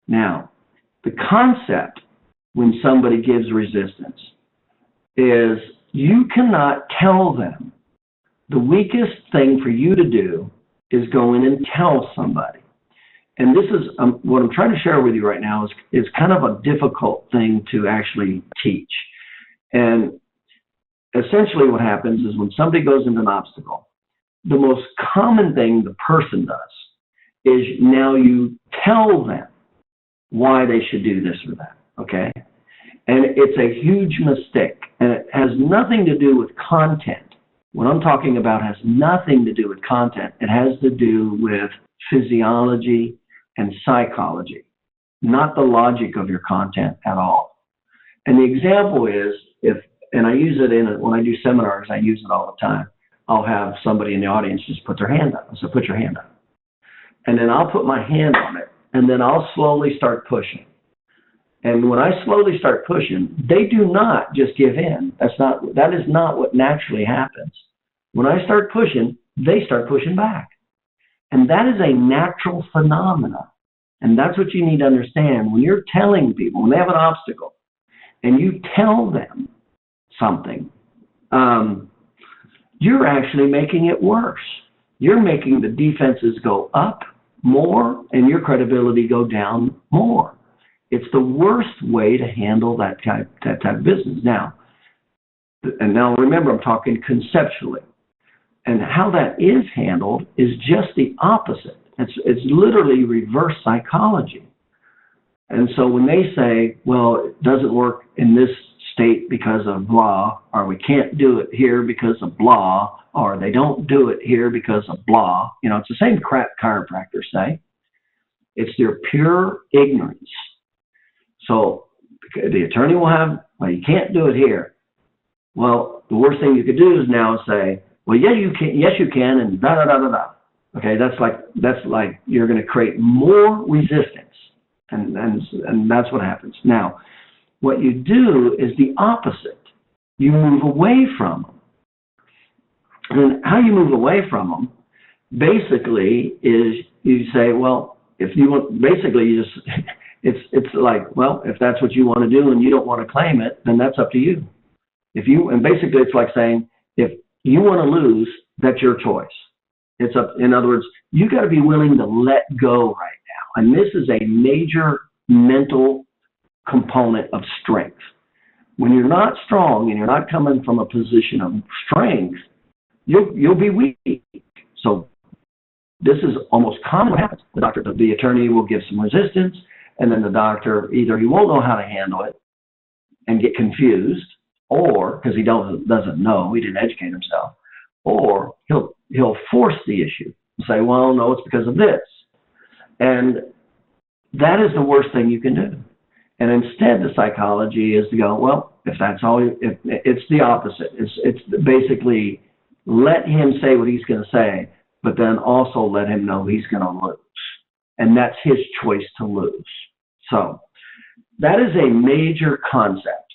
Now, the concept when somebody gives resistance is you cannot tell them. The weakest thing for you to do is go in and tell somebody. And this is what I'm trying to share with you right now is kind of a difficult thing to actually teach. And essentially what happens is when somebody goes into an obstacle, the most common thing the person does is now you tell them why they should do this or that, okay? And it's a huge mistake, and it has nothing to do with content. What I'm talking about has nothing to do with content. It has to do with physiology and psychology, not the logic of your content at all. And the example is, and I use it when I do seminars, I use it all the time. I'll have somebody in the audience just put their hand up. So put your hand up. And then I'll put my hand on it, and then I'll slowly start pushing. And when I slowly start pushing, they do not just give in. That is not what naturally happens. When I start pushing, they start pushing back. And that is a natural phenomenon. And that's what you need to understand. When you're telling people, when they have an obstacle, and you tell them something, you're actually making it worse. You're making the defenses go up more and your credibility go down more. It's the worst way to handle that type of business. Now remember, I'm talking conceptually. And how that is handled is just the opposite. It's literally reverse psychology. And so when they say, well, it doesn't work in this state because of blah, or we can't do it here because of blah, or they don't do it here because of blah, it's the same crap chiropractors say. It's their pure ignorance. So the attorney will have, well, you can't do it here. Well, the worst thing you could do is now say, well, yeah, you can, yes, you can, and da da da da da. Okay, that's like you're going to create more resistance, and that's what happens. Now, what you do is the opposite. You move away from them. And how you move away from them, basically, is you say, well, if you want, basically, you just it's like, well, if that's what you want to do and you don't want to claim it, then that's up to you. And basically, it's like saying, if you want to lose, that's your choice. It's up. In other words, you got to be willing to let go right now. And this is a major mental component of strength. When you're not strong and you're not coming from a position of strength, you'll be weak. So this is almost common what happens. The attorney will give some resistance, and then the doctor, either he won't know how to handle it and get confused, or because he doesn't know, he didn't educate himself, or he'll force the issue and say, well, no, it's because of this. And that is the worst thing you can do. And instead, the psychology is to go, well, if that's all, it's the opposite. It's basically let him say what he's going to say, but then also let him know he's going to lose. And that's his choice to lose. So that is a major concept.